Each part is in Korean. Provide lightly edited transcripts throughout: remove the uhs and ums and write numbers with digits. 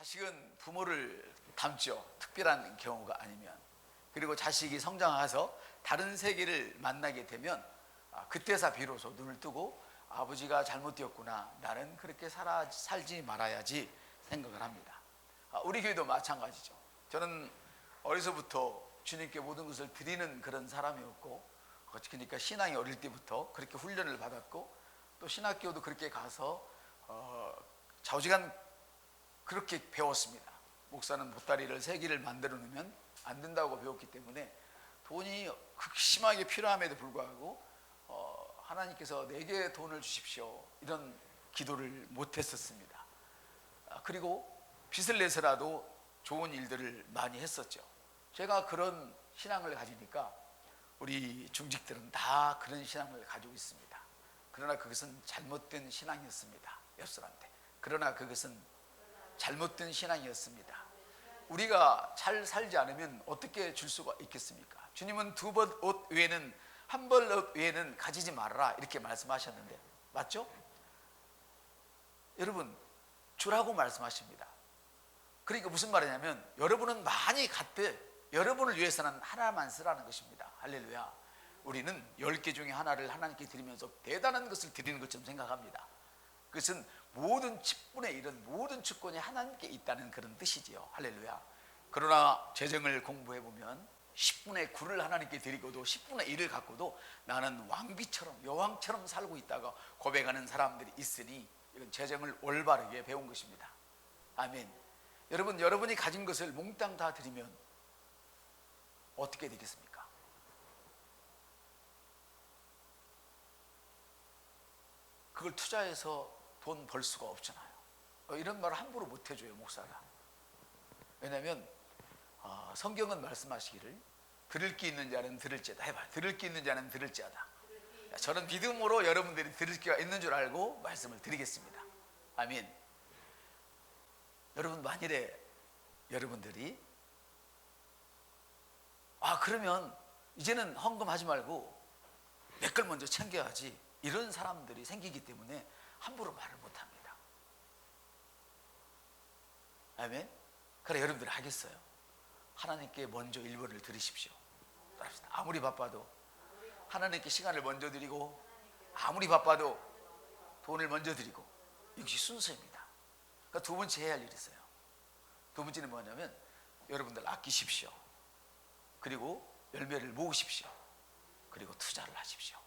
자식은 부모를 닮죠. 특별한 경우가 아니면. 그리고 자식이 성장해서 다른 세계를 만나게 되면 그때서 비로소 눈을 뜨고 아버지가 잘못되었구나, 나는 그렇게 살지 말아야지 생각을 합니다. 우리 교회도 마찬가지죠. 저는 어려서부터 주님께 모든 것을 드리는 그런 사람이었고, 그러니까 신앙이 어릴 때부터 그렇게 훈련을 받았고, 또 신학교도 그렇게 가서 좌우지간 그렇게 배웠습니다. 목사는 보따리를 3개를 만들어 놓으면 안 된다고 배웠기 때문에 돈이 극심하게 필요함에도 불구하고 하나님께서 내게 돈을 주십시오, 이런 기도를 못했었습니다. 그리고 빚을 내서라도 좋은 일들을 많이 했었죠. 제가 그런 신앙을 가지니까 우리 중직들은 다 그런 신앙을 가지고 있습니다. 그러나 그것은 잘못된 신앙이었습니다. 옆 사람한테, 그러나 그것은 잘못된 신앙이었습니다. 우리가 잘 살지 않으면 어떻게 줄 수가 있겠습니까? 주님은 2벌 옷 외에는 1벌 옷 외에는 가지지 말아라, 이렇게 말씀하셨는데 맞죠? 여러분, 주라고 말씀하십니다. 그러니까 무슨 말이냐면, 여러분은 많이 갖되 여러분을 위해서는 하나만 쓰라는 것입니다. 할렐루야. 우리는 10개 중에 하나를 하나님께 드리면서 대단한 것을 드리는 것처럼 생각합니다. 그것은 모든 10분의 1은 모든 주권이 하나님께 있다는 그런 뜻이지요. 할렐루야. 그러나 재정을 공부해 보면 10분의 9를 하나님께 드리고도 10분의 1을 갖고도 나는 왕비처럼, 여왕처럼 살고 있다가 고백하는 사람들이 있으니 이건 재정을 올바르게 배운 것입니다. 아멘. 여러분, 여러분이 가진 것을 몽땅 다 드리면 어떻게 되겠습니까? 그걸 투자해서 돈 벌 수가 없잖아요. 이런 말을 함부로 못 해줘요, 목사가. 왜냐하면 성경은 말씀하시기를 들을 게 있는 자는 들을지어다. 해봐. 들을 게 있는 자는 들을지어다. 저는 믿음으로 여러분들이 들을 기가 있는 줄 알고 말씀을 드리겠습니다. 아멘. 여러분, 만일에 여러분들이 그러면 이제는 헌금하지 말고 내 걸 먼저 챙겨야지, 이런 사람들이 생기기 때문에 함부로 말을 못합니다. 아멘. 그래, 여러분들 하겠어요? 하나님께 먼저 1번을 드리십시오. 아무리 바빠도 하나님께 시간을 먼저 드리고, 아무리 바빠도 돈을 먼저 드리고, 이것이 순서입니다. 그러니까 2번째 해야 할 일이 있어요. 2번째는 뭐냐면, 여러분들 아끼십시오. 그리고 열매를 모으십시오. 그리고 투자를 하십시오.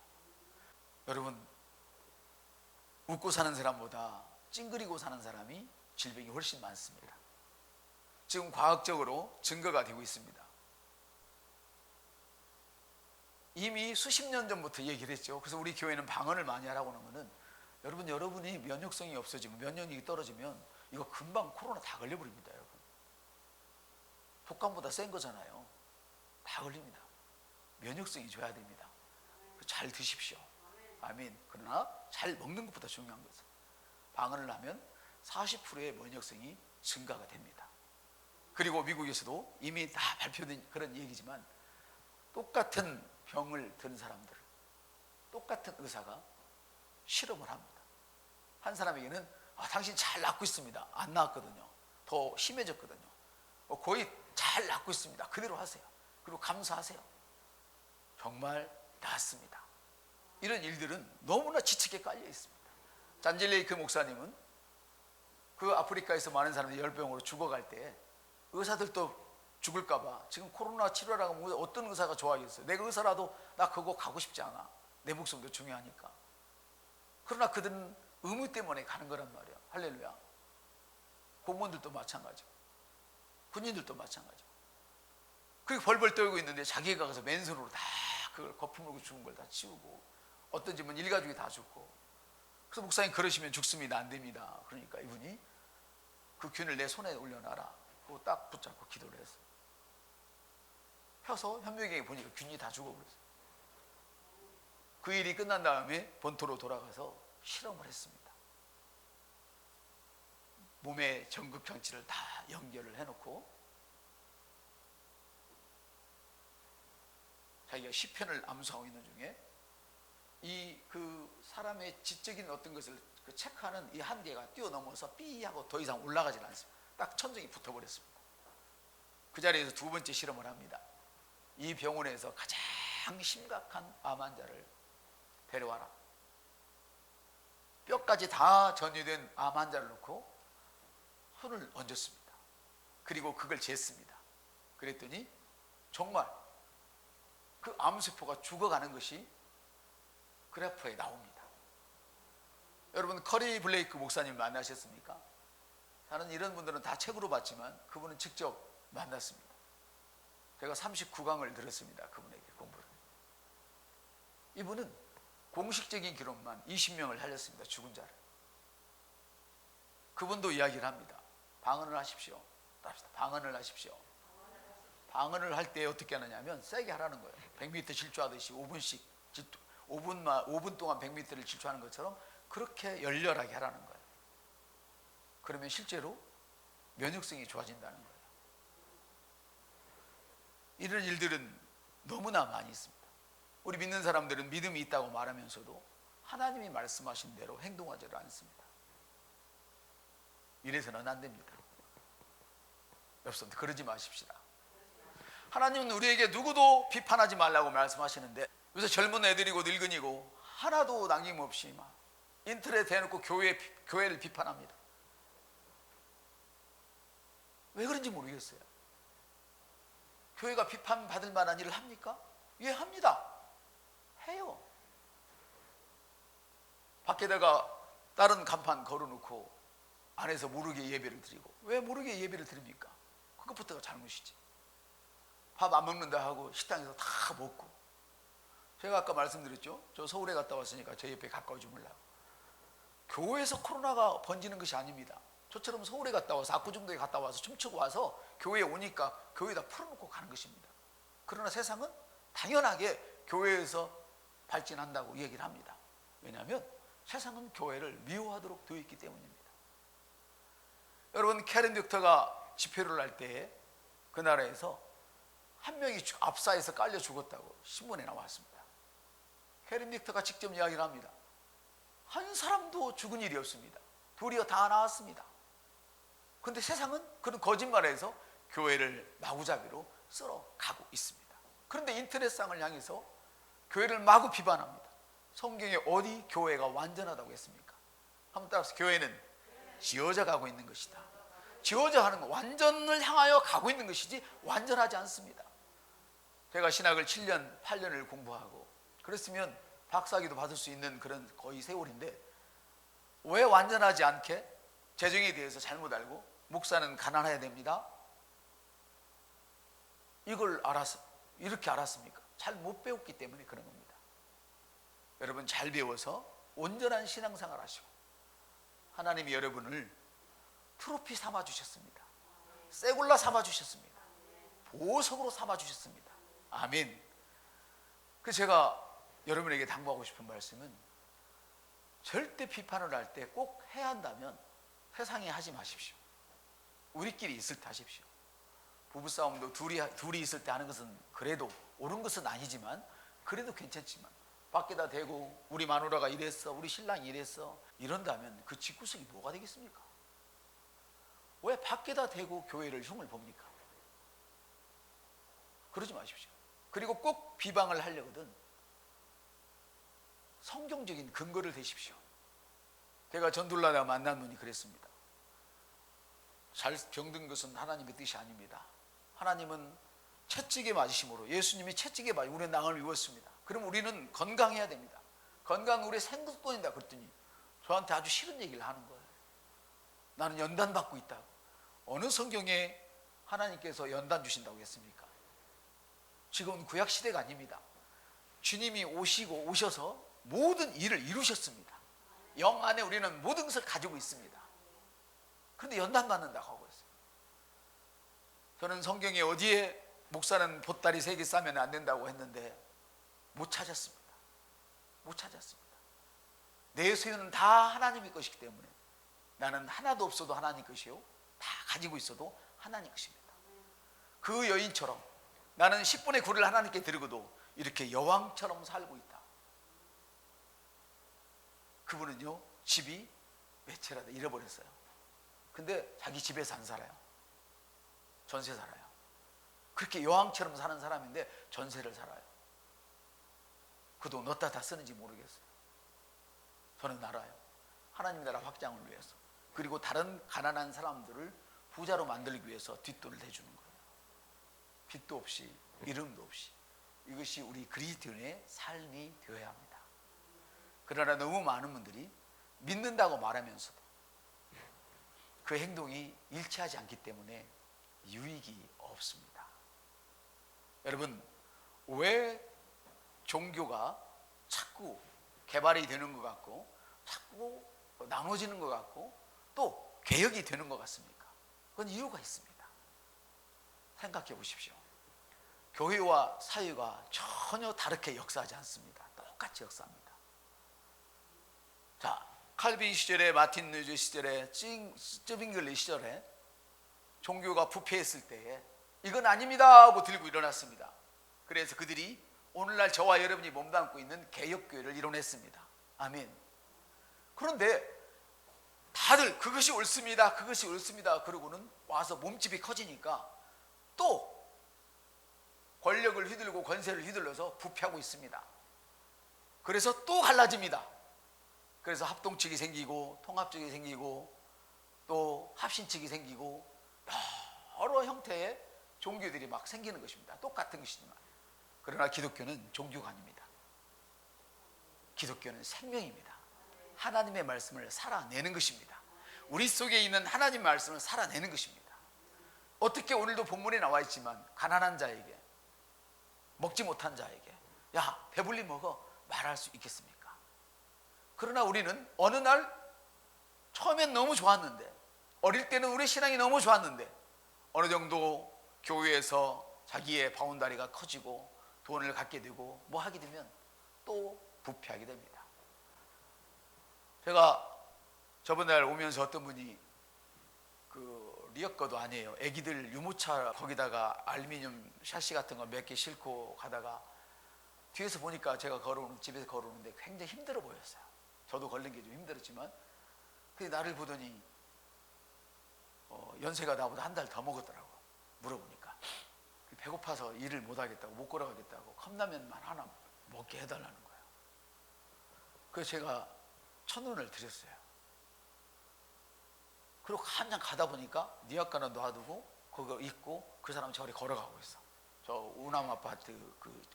여러분, 웃고 사는 사람보다 찡그리고 사는 사람이 질병이 훨씬 많습니다. 지금 과학적으로 증거가 되고 있습니다. 이미 수십 년 전부터 얘기를 했죠. 그래서 우리 교회는 방언을 많이 하라고 하는 거는, 여러분이 면역성이 없어지면, 면역력이 떨어지면 이거 금방 코로나 다 걸려버립니다. 여러분, 독감보다 센 거잖아요. 다 걸립니다. 면역성이 좋아야 됩니다. 잘 드십시오. 아멘. 그러나 잘 먹는 것보다 중요한 것은, 방언을 하면 40%의 면역성이 증가가 됩니다. 그리고 미국에서도 이미 다 발표된 그런 얘기지만, 똑같은 병을 든 사람들, 똑같은 의사가 실험을 합니다. 한 사람에게는 당신 잘 낫고 있습니다. 안 나았거든요. 더 심해졌거든요. 거의 잘 낫고 있습니다. 그대로 하세요. 그리고 감사하세요. 정말 낫습니다. 이런 일들은 너무나 지책에 깔려 있습니다. 잔젤레이크 목사님은 그 아프리카에서 많은 사람들이 열병으로 죽어갈 때 의사들도 죽을까봐 지금 코로나 치료라고 하면 어떤 의사가 좋아하겠어요? 내가 의사라도 나 그거 가고 싶지 않아. 내 목숨도 중요하니까. 그러나 그들은 의무 때문에 가는 거란 말이에요. 할렐루야. 공무원들도 마찬가지고 군인들도 마찬가지고. 그리고 벌벌 떨고 있는데 자기가 가서 맨손으로 다 그걸 거품 물고 죽은 걸 다 치우고, 어떤 집은 일가족이 다 죽고. 그래서 목사님, 그러시면 죽습니다, 안 됩니다. 그러니까 이분이 그 균을 내 손에 올려놔라. 그거 딱 붙잡고 기도를 했어요. 펴서 현미경에 보니까 균이 다 죽어버렸어요. 그 일이 끝난 다음에 본토로 돌아가서 실험을 했습니다. 몸에 전극장치를 다 연결을 해놓고 자기가 시편을 암송하고 있는 중에 이 그 사람의 지적인 어떤 것을 체크하는 이 한계가 뛰어넘어서 삐 하고 더 이상 올라가질 않습니다. 딱 천정이 붙어버렸습니다. 그 자리에서 두 번째 실험을 합니다. 이 병원에서 가장 심각한 암 환자를 데려와라. 뼈까지 다 전이된 암 환자를 놓고 손을 얹었습니다. 그리고 그걸 쟀습니다. 그랬더니 정말 그 암세포가 죽어가는 것이 그래프에 나옵니다. 여러분 커리 블레이크 목사님 만나셨습니까? 다른 이런 분들은 다 책으로 봤지만 그분은 직접 만났습니다. 제가 39강을 들었습니다. 그분에게 공부를. 이분은 공식적인 기록만 20명을 살렸습니다. 죽은 자를. 그분도 이야기를 합니다. 방언을 하십시오. 방언을 하십시오. 방언을 할 때 어떻게 하느냐면 세게 하라는 거예요. 100m 질주하듯이 5분씩 5분 동안 100m를 질주하는 것처럼 그렇게 열렬하게 하라는 거예요. 그러면 실제로 면역성이 좋아진다는 거예요. 이런 일들은 너무나 많이 있습니다. 우리 믿는 사람들은 믿음이 있다고 말하면서도 하나님이 말씀하신 대로 행동하지 않습니다. 이래서는 안 됩니다. 여러분 그러지 마십시다. 하나님은 우리에게 누구도 비판하지 말라고 말씀하시는데 요새 젊은 애들이고 늙은이고 하나도 남김없이 막 인터넷 대놓고 교회를 비판합니다. 왜 그런지 모르겠어요. 교회가 비판받을 만한 일을 합니까? 예, 합니다. 해요. 밖에다가 다른 간판 걸어놓고 안에서 모르게 예배를 드리고. 왜 모르게 예배를 드립니까? 그것부터가 잘못이지. 밥 안 먹는다 하고 식당에서 다 먹고. 제가 아까 말씀드렸죠. 저 서울에 갔다 왔으니까 제 옆에 가까이 주물라고. 교회에서 코로나가 번지는 것이 아닙니다. 저처럼 서울에 갔다 와서 압구정도에 갔다 와서 춤추고 와서 교회에 오니까 교회에다 풀어놓고 가는 것입니다. 그러나 세상은 당연하게 교회에서 발진한다고 얘기를 합니다. 왜냐하면 세상은 교회를 미워하도록 되어 있기 때문입니다. 여러분 캐런 빅터가 집회를 할 때 그 나라에서 한 명이 압사해서 깔려 죽었다고 신문에 나왔습니다. 캐런 빅터가 직접 이야기를 합니다. 한 사람도 죽은 일이 없습니다. 도리어 다 나왔습니다. 그런데 세상은 그런 거짓말에서 교회를 마구잡이로 쓸어가고 있습니다. 그런데 인터넷상을 향해서 교회를 마구 비판합니다. 성경에 어디 교회가 완전하다고 했습니까? 한번 따라서 교회는 지어져 가고 있는 것이다. 지어져 가는 거, 완전을 향하여 가고 있는 것이지 완전하지 않습니다. 제가 신학을 7년, 8년을 공부하고 그랬으면 박사학위도 받을 수 있는 그런 거의 세월인데 왜 완전하지 않게 재정에 대해서 잘못 알고 목사는 가난해야 됩니다. 이걸 알았어. 이렇게 알았습니까? 잘 못 배웠기 때문에 그런 겁니다. 여러분 잘 배워서 온전한 신앙생활 하시고 하나님이 여러분을 트로피 삼아 주셨습니다. 세골라 삼아 주셨습니다. 보석으로 삼아 주셨습니다. 아멘. 그 제가 여러분에게 당부하고 싶은 말씀은 절대 비판을 할 때 꼭 해야 한다면 세상에 하지 마십시오. 우리끼리 있을 때 하십시오. 부부싸움도 둘이 있을 때 하는 것은 그래도 옳은 것은 아니지만 그래도 괜찮지만 밖에다 대고 우리 마누라가 이랬어, 우리 신랑이 이랬어 이런다면 그 집구석이 뭐가 되겠습니까? 왜 밖에다 대고 교회를 흉을 봅니까? 그러지 마십시오. 그리고 꼭 비방을 하려거든 성경적인 근거를 대십시오. 제가 전둘라다 만난 분이 그랬습니다. 잘 병든 것은 하나님의 뜻이 아닙니다. 하나님은 채찍에 맞으심으로 예수님이 채찍에 맞으 우리는 낭을 입었습니다. 그럼 우리는 건강해야 됩니다. 건강은 우리의 생존권이다 그랬더니 저한테 아주 싫은 얘기를 하는 거예요. 나는 연단 받고 있다고. 어느 성경에 하나님께서 연단 주신다고 했습니까? 지금은 구약 시대가 아닙니다. 주님이 오셔서 모든 일을 이루셨습니다. 영 안에 우리는 모든 것을 가지고 있습니다. 그런데 연단 받는다고 하고 있어요. 저는 성경에 어디에 목사는 보따리 3개 싸면 안 된다고 했는데 못 찾았습니다. 못 찾았습니다. 내 소유는 다 하나님의 것이기 때문에 나는 하나도 없어도 하나님 것이요 다 가지고 있어도 하나님 것입니다. 그 여인처럼 나는 10분의 9를 하나님께 드리고도 이렇게 여왕처럼 살고 있다. 그분은요 집이 몇 채라도 잃어버렸어요. 근데 자기 집에서 안 살아요. 전세 살아요. 그렇게 여왕처럼 사는 사람인데 전세를 살아요. 그 돈 어디다 다 쓰는지 모르겠어요. 저는 알아요. 하나님 나라 확장을 위해서, 그리고 다른 가난한 사람들을 부자로 만들기 위해서 뒷돈을 대주는 거예요. 빚도 없이 이름도 없이. 이것이 우리 그리스도인의 삶이 되어야 합니다. 그러나 너무 많은 분들이 믿는다고 말하면서도 그 행동이 일치하지 않기 때문에 유익이 없습니다. 여러분, 왜 종교가 자꾸 개발이 되는 것 같고 자꾸 나눠지는 것 같고 또 개혁이 되는 것 같습니까? 그건 이유가 있습니다. 생각해 보십시오. 교회와 사회가 전혀 다르게 역사하지 않습니다. 똑같이 역사합니다. 자, 칼빈 시절에, 마틴 루터 시절에, 쩌빙글리 시절에 종교가 부패했을 때에 이건 아닙니다 하고 들고 일어났습니다. 그래서 그들이 오늘날 저와 여러분이 몸담고 있는 개혁교회를 이뤄냈습니다. 아멘. 그런데 다들 그것이 옳습니다, 그것이 옳습니다 그러고는 와서 몸집이 커지니까 또 권력을 휘둘고 권세를 휘둘러서 부패하고 있습니다. 그래서 또 갈라집니다. 그래서 합동측이 생기고 통합측이 생기고 또 합신측이 생기고 여러 형태의 종교들이 막 생기는 것입니다. 똑같은 것이지만. 그러나 기독교는 종교가 아닙니다. 기독교는 생명입니다. 하나님의 말씀을 살아내는 것입니다. 우리 속에 있는 하나님의 말씀을 살아내는 것입니다. 어떻게 오늘도 본문에 나와 있지만 가난한 자에게, 먹지 못한 자에게 야 배불리 먹어 말할 수 있겠습니까? 그러나 우리는 어느 날 처음엔 너무 좋았는데, 어릴 때는 우리 신앙이 너무 좋았는데 어느 정도 교회에서 자기의 바운다리가 커지고 돈을 갖게 되고 뭐 하게 되면 또 부패하게 됩니다. 제가 저번 날 오면서 어떤 분이 그 리어커도 아니에요. 애기들 유모차 거기다가 알루미늄 샤시 같은 거 몇 개 싣고 가다가 뒤에서 보니까 제가 집에서 걸어오는데 굉장히 힘들어 보였어요. 저도 걸린 게 좀 힘들었지만 근데 나를 보더니 연세가 나보다 한 달 더 먹었더라고. 물어보니까 배고파서 일을 못 하겠다고, 못 걸어가겠다고 컵라면만 하나 먹게 해달라는 거예요. 그래서 제가 1,000원을 드렸어요. 그리고 한참 가다 보니까 니아까는 놔두고 그거 입고 그 사람 저리 걸어가고 있어. 저 우남 아파트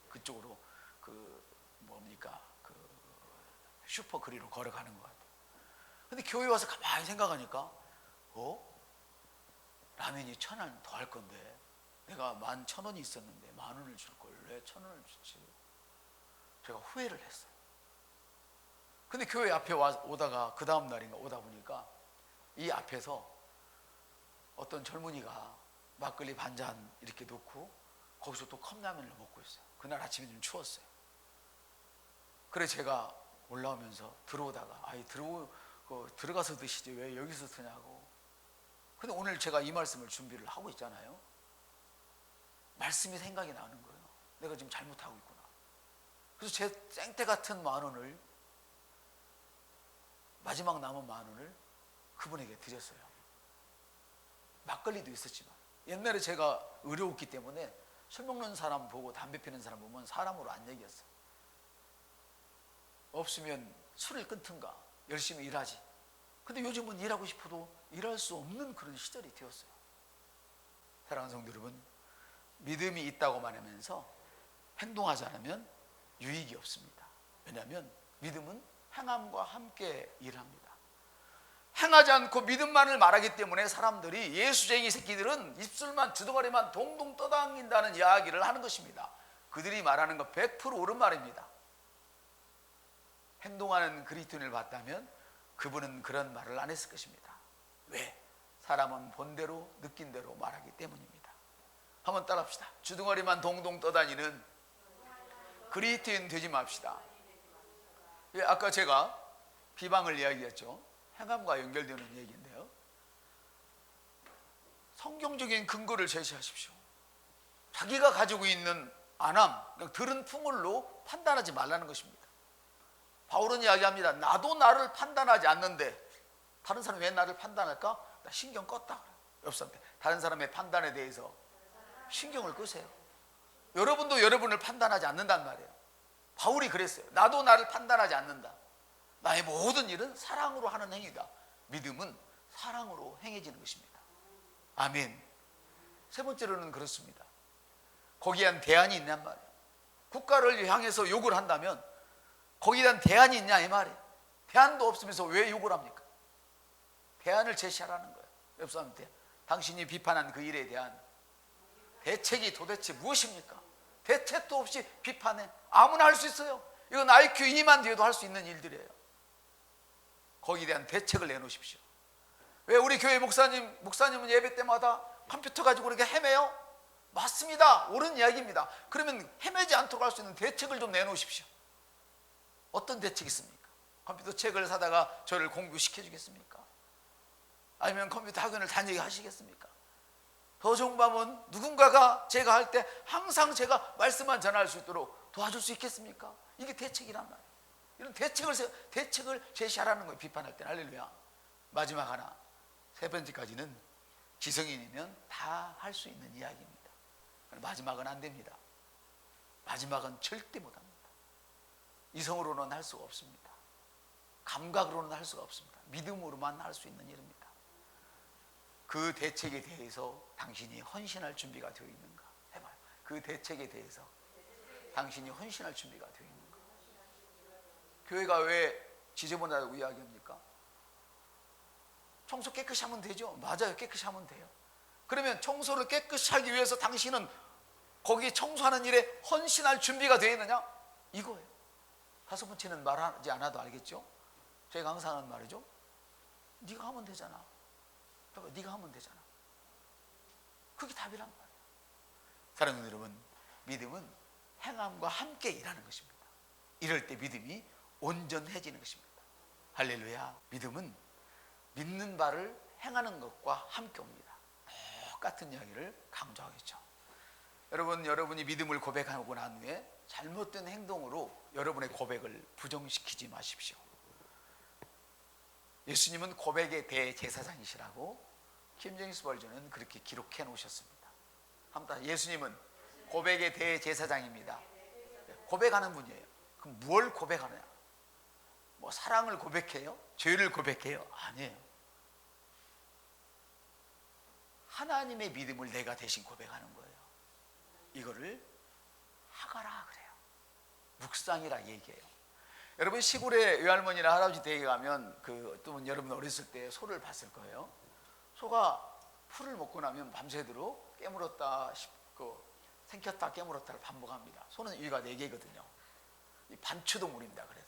그쪽으로 그 슈퍼 그리로 걸어가는 것 같아요. 근데 교회 와서 가만히 생각하니까 라면이 1,000원 더 할 건데 내가 11,000원이 있었는데 10,000원을 줄 걸 왜 1,000원을 줬지? 제가 후회를 했어요. 근데 교회 앞에 오다가 그 다음 날인가 오다 보니까 이 앞에서 어떤 젊은이가 막걸리 반잔 이렇게 놓고 거기서 또 컵라면을 먹고 있어요. 그날 아침에 좀 추웠어요. 그래서 제가 올라오면서 들어오다가 들어가서 드시지 왜 여기서 드냐고. 근데 오늘 제가 이 말씀을 준비를 하고 있잖아요. 말씀이 생각이 나는 거예요. 내가 지금 잘못하고 있구나. 그래서 제 생태 같은 10,000원을, 마지막 남은 10,000원을 그분에게 드렸어요. 막걸리도 있었지만 옛날에 제가 의료했기 때문에 술 먹는 사람 보고 담배 피는 사람 보면 사람으로 안 여겼어요. 없으면 술을 끊든가 열심히 일하지. 근데 요즘은 일하고 싶어도 일할 수 없는 그런 시절이 되었어요. 사랑하는 성도 여러분, 믿음이 있다고만 하면서 행동하지 않으면 유익이 없습니다. 왜냐하면 믿음은 행함과 함께 일합니다. 행하지 않고 믿음만을 말하기 때문에 사람들이 예수쟁이 새끼들은 입술만 주둥아리만 동동 떠다닌다는 이야기를 하는 것입니다. 그들이 말하는 거 100% 옳은 말입니다. 행동하는 그리스도인을 봤다면 그분은 그런 말을 안 했을 것입니다. 왜? 사람은 본대로 느낀 대로 말하기 때문입니다. 한번 따라합시다. 주둥아리만 동동 떠다니는 그리스도인 되지 맙시다. 아까 제가 비방을 이야기했죠. 행함과 연결되는 얘기인데요. 성경적인 근거를 제시하십시오. 자기가 가지고 있는 안함, 그냥 들은 풍을로 판단하지 말라는 것입니다. 바울은 이야기합니다. 나도 나를 판단하지 않는데 다른 사람이 왜 나를 판단할까? 나 신경 껐다. 옆 사람한테 다른 사람의 판단에 대해서 신경을 끄세요. 여러분도 여러분을 판단하지 않는단 말이에요. 바울이 그랬어요. 나도 나를 판단하지 않는다. 나의 모든 일은 사랑으로 하는 행위다. 믿음은 사랑으로 행해지는 것입니다. 아멘. 세 번째로는 그렇습니다. 거기에 대한 대안이 있냔 말이에요. 국가를 향해서 욕을 한다면 거기에 대한 대안이 있냐 이 말이에요. 대안도 없으면서 왜 욕을 합니까? 대안을 제시하라는 거예요. 옆 사람한테 당신이 비판한 그 일에 대한 대책이 도대체 무엇입니까? 대책도 없이 비판해. 아무나 할 수 있어요. 이건 IQ 2만 뒤에도 할 수 있는 일들이에요. 거기에 대한 대책을 내놓으십시오. 왜 우리 교회 목사님은 예배 때마다 컴퓨터 가지고 이렇게 헤매요? 맞습니다. 옳은 이야기입니다. 그러면 헤매지 않도록 할 수 있는 대책을 좀 내놓으십시오. 어떤 대책이 있습니까? 컴퓨터 책을 사다가 저를 공부시켜 주겠습니까? 아니면 컴퓨터 학원을 다니게 하시겠습니까? 더 좋은 방법은 누군가가 제가 할 때 항상 제가 말씀만 전할 수 있도록 도와줄 수 있겠습니까? 이게 대책이란 말이에요. 이런 대책을 제시하라는 거예요. 비판할 때는. 할렐루야. 마지막 하나, 세 번째까지는 지성인이면 다 할 수 있는 이야기입니다. 마지막은 안 됩니다. 마지막은 절대 못합니다. 이성으로는 할 수가 없습니다. 감각으로는 할 수가 없습니다. 믿음으로만 할 수 있는 일입니다. 그 대책에 대해서 당신이 헌신할 준비가 되어 있는가 해봐요. 그 대책에 대해서 당신이 헌신할 준비가 되어 있는가. 교회가 왜 지저분하다고 이야기합니까? 청소 깨끗이 하면 되죠. 맞아요. 깨끗이 하면 돼요. 그러면 청소를 깨끗이 하기 위해서 당신은 거기 청소하는 일에 헌신할 준비가 되어 있느냐? 이거예요. 다섯 번째는 말하지 않아도 알겠죠? 제가 항상 하는 말이죠. 네가 하면 되잖아. 네가 하면 되잖아. 그게 답이란 말이에요. 사랑하는 여러분, 믿음은 행함과 함께 일하는 것입니다. 이럴 때 믿음이 온전해지는 것입니다. 할렐루야. 믿음은 믿는 바를 행하는 것과 함께 옵니다. 똑같은 이야기를 강조하겠죠. 여러분이 믿음을 고백하고 난 후에 잘못된 행동으로 여러분의 고백을 부정시키지 마십시오. 예수님은 고백의 대제사장이시라고 킴제임스 버전은 그렇게 기록해 놓으셨습니다. 한번 예수님은 고백의 대제사장입니다. 고백하는 분이에요. 그럼 뭘 고백하느냐? 뭐 사랑을 고백해요? 죄를 고백해요? 아니에요. 하나님의 믿음을 내가 대신 고백하는 거예요. 이거를 하가라 그래요. 묵상이라 얘기해요. 여러분 시골에 외할머니나 할아버지 댁에 가면 또 여러분 어렸을 때 소를 봤을 거예요. 소가 풀을 먹고 나면 밤새도록 깨물었다 싶고 생겼다 깨물었다를 반복합니다. 소는 위가 4개거든요. 반추동물입니다. 그래서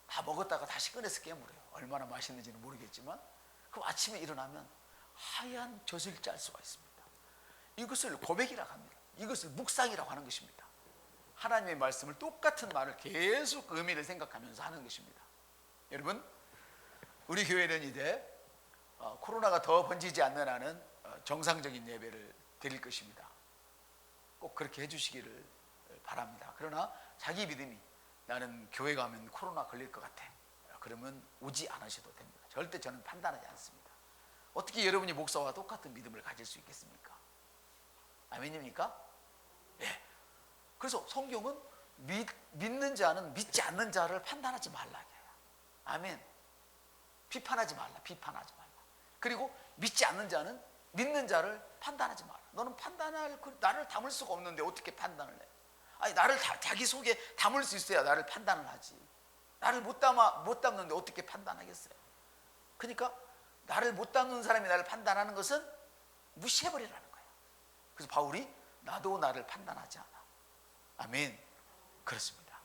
다 먹었다가 다시 꺼내서 깨물어요. 얼마나 맛있는지는 모르겠지만 그럼 아침에 일어나면 하얀 젖을 짤 수가 있습니다. 이것을 고백이라고 합니다. 이것을 묵상이라고 하는 것입니다. 하나님의 말씀을 똑같은 말을 계속 의미를 생각하면서 하는 것입니다. 여러분 우리 교회는 이제 코로나가 더 번지지 않는 한은 정상적인 예배를 드릴 것입니다. 꼭 그렇게 해주시기를 바랍니다. 그러나 자기 믿음이 나는 교회 가면 코로나 걸릴 것 같아. 그러면 오지 않으셔도 됩니다. 절대 저는 판단하지 않습니다. 어떻게 여러분이 목사와 똑같은 믿음을 가질 수 있겠습니까? 아멘입니까? 예. 그래서 성경은 믿는 자는 믿지 않는 자를 판단하지 말라 해요. 아멘. 비판하지 말라. 비판하지 말라. 그리고 믿지 않는 자는 믿는 자를 판단하지 마라. 너는 나를 담을 수가 없는데 어떻게 판단을 해? 아니 나를 자기 속에 담을 수 있어야 나를 판단을 하지. 나를 못 담는데 어떻게 판단하겠어요? 그러니까 나를 못 담는 사람이 나를 판단하는 것은 무시해버리라는 거예요. 그래서 바울이 나도 나를 판단하지 않아. 아멘. 그렇습니다.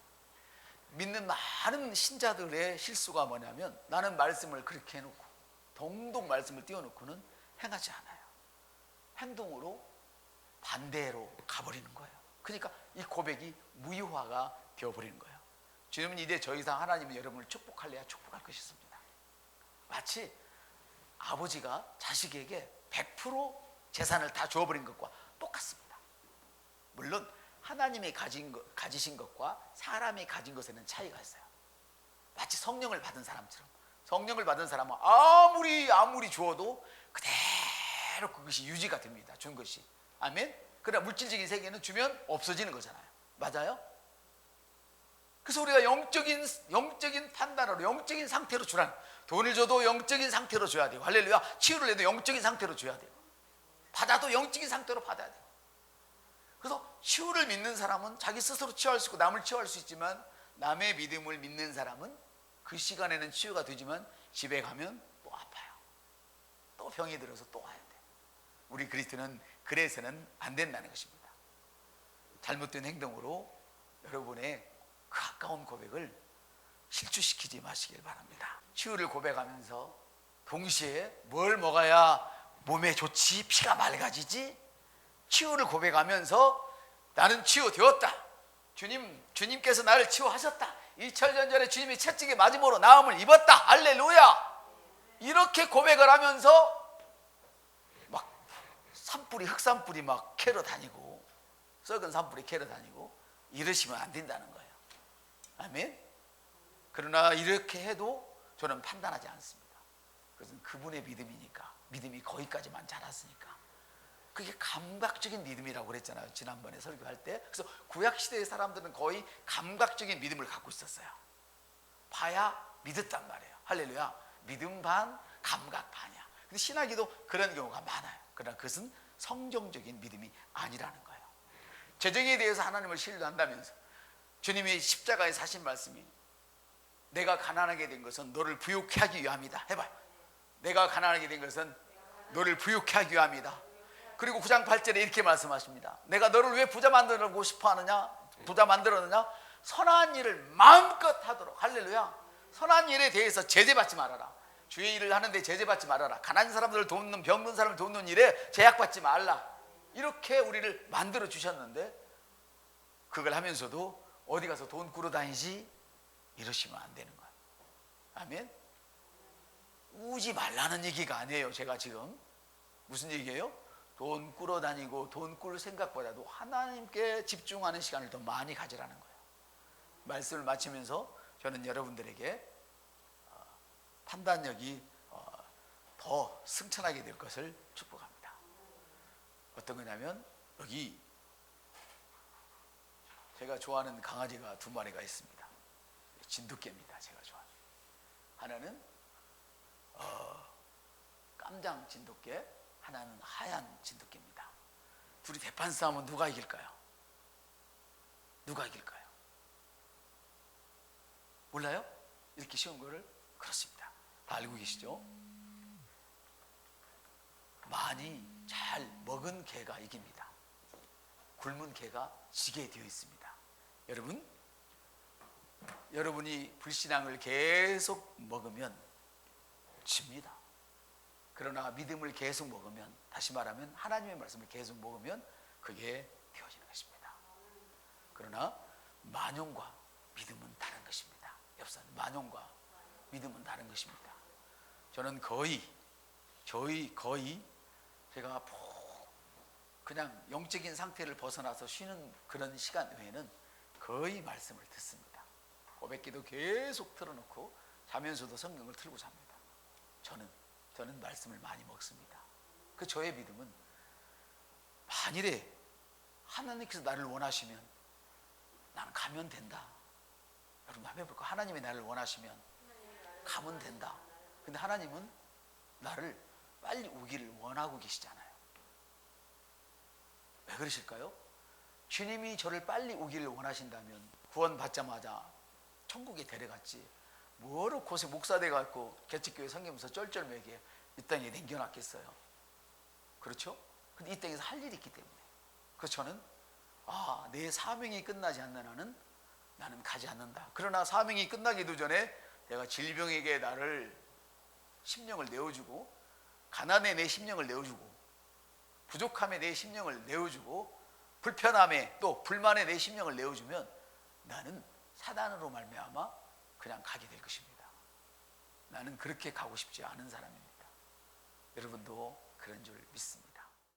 믿는 많은 신자들의 실수가 뭐냐면 나는 말씀을 그렇게 해놓고 동동 말씀을 띄워놓고는 행하지 않아요. 행동으로 반대로 가버리는 거예요. 그러니까 이 고백이 무효화가 되어버리는 거예요. 주님은 이제 더 이상 하나님은 여러분을 축복할래야 축복할 것이었습니다. 마치 아버지가 자식에게 100% 재산을 다 주어버린 것과 똑같습니다. 물론 하나님이 가지신 것과 사람이 가진 것에는 차이가 있어요. 마치 성령을 받은 사람처럼 성령을 받은 사람은 아무리 주어도 그대로 그것이 유지가 됩니다. 준 것이. 아멘. 그러나 물질적인 세계는 주면 없어지는 거잖아요. 맞아요? 그래서 우리가 영적인 판단으로, 영적인 상태로 주라는, 돈을 줘도 영적인 상태로 줘야 돼요. 할렐루야. 치유를 해도 영적인 상태로 줘야 돼요. 받아도 영적인 상태로 받아야 돼요. 그래서 치유를 믿는 사람은 자기 스스로 치유할 수 있고 남을 치유할 수 있지만, 남의 믿음을 믿는 사람은 그 시간에는 치유가 되지만 집에 가면 또 아파요. 또 병이 들어서 또 와야 돼요. 우리 그리스도는 그래서는 안 된다는 것입니다. 잘못된 행동으로 여러분의 그 가까운 고백을 실추시키지 마시길 바랍니다. 치유를 고백하면서 동시에 뭘 먹어야 몸에 좋지, 피가 맑아지지? 치유를 고백하면서 나는 치유되었다. 주님께서 나를 치유하셨다. 2000년 전에 주님이 채찍에 맞음으로 나음을 입었다. 할렐루야. 이렇게 고백을 하면서 막 산불이, 흑산불이 막 캐러 다니고, 썩은 산불이 캐러 다니고 이러시면 안 된다는 거예요. 아멘. 그러나 이렇게 해도 저는 판단하지 않습니다. 그것은 그분의 믿음이니까, 믿음이 거기까지만 자랐으니까. 그게 감각적인 믿음이라고 그랬잖아요, 지난번에 설교할 때. 그래서 구약시대의 사람들은 거의 감각적인 믿음을 갖고 있었어요. 봐야 믿었단 말이에요. 할렐루야. 믿음 반, 감각 반이야. 근데 신학에도 그런 경우가 많아요. 그러나 그것은 성경적인 믿음이 아니라는 거예요. 재정에 대해서 하나님을 신뢰한다면서 주님이 십자가에 사신 말씀이, 내가 가난하게 된 것은 너를 부유케 하기 위함이다. 해봐요. 내가 가난하게 된 것은 너를 부유케 하기 위함이다. 그리고 9장 8절에 이렇게 말씀하십니다. 내가 너를 왜 부자 만들고 싶어 하느냐? 부자 만들었느냐? 선한 일을 마음껏 하도록. 할렐루야. 선한 일에 대해서 제재받지 말아라. 주의 일을 하는데 제재받지 말아라. 가난한 사람들을 돕는, 병든 사람을 돕는 일에 제약받지 말라. 이렇게 우리를 만들어 주셨는데, 그걸 하면서도 어디 가서 돈 꾸러 다니지? 이러시면 안 되는 거예요. 아멘. 우지 말라는 얘기가 아니에요. 제가 지금 무슨 얘기예요? 돈 꾸러 다니고 돈 꿀 생각보다도 하나님께 집중하는 시간을 더 많이 가지라는 거예요. 말씀을 마치면서 저는 여러분들에게 판단력이 더 승천하게 될 것을 축복합니다. 어떤 거냐면, 여기 제가 좋아하는 강아지가 2마리가 있습니다. 진돗개입니다. 제가 좋아하는. 하나는 깜장 진돗개, 하나는 하얀 진돗개입니다. 둘이 대판 싸움은 누가 이길까요? 누가 이길까요? 몰라요? 이렇게 쉬운 거를? 그렇습니다. 다 알고 계시죠? 많이 잘 먹은 개가 이깁니다. 굶은 개가 지게 되어 있습니다. 여러분이 불신앙을 계속 먹으면 집니다. 그러나 믿음을 계속 먹으면, 다시 말하면 하나님의 말씀을 계속 먹으면 그게 되어지는 것입니다. 그러나 만용과 믿음은 다른 것입니다. 옆사람, 만용과 믿음은 다른 것입니다. 저는 거의 제가 그냥 영적인 상태를 벗어나서 쉬는 그런 시간 외에는 거의 말씀을 듣습니다. 고백기도 계속 틀어놓고 자면서도 성경을 틀고 잡니다. 저는 말씀을 많이 먹습니다. 그 저의 믿음은, 만일에 하나님께서 나를 원하시면 나는 가면 된다. 여러분 한번 해볼까? 하나님이 나를 원하시면 가면 된다. 근데 하나님은 나를 빨리 오기를 원하고 계시잖아요. 왜 그러실까요? 주님이 저를 빨리 오기를 원하신다면 구원 받자마자 천국에 데려갔지, 뭐로 곳에 목사 돼갖고 개척교회 섬기면서 쩔쩔매게 이 땅에 남겨놨겠어요? 그렇죠? 근데 이 땅에서 할 일이 있기 때문에. 그래서 저는 내 사명이 끝나지 않는 한은 나는 가지 않는다. 그러나 사명이 끝나기도 전에 내가 질병에게 나를 심령을 내어주고, 가난에 내 심령을 내어주고, 부족함에 내 심령을 내어주고, 불편함에 또 불만에 내 심령을 내어주면 나는 사단으로 말미암아 그냥 가게 될 것입니다. 나는 그렇게 가고 싶지 않은 사람입니다. 여러분도 그런 줄 믿습니다.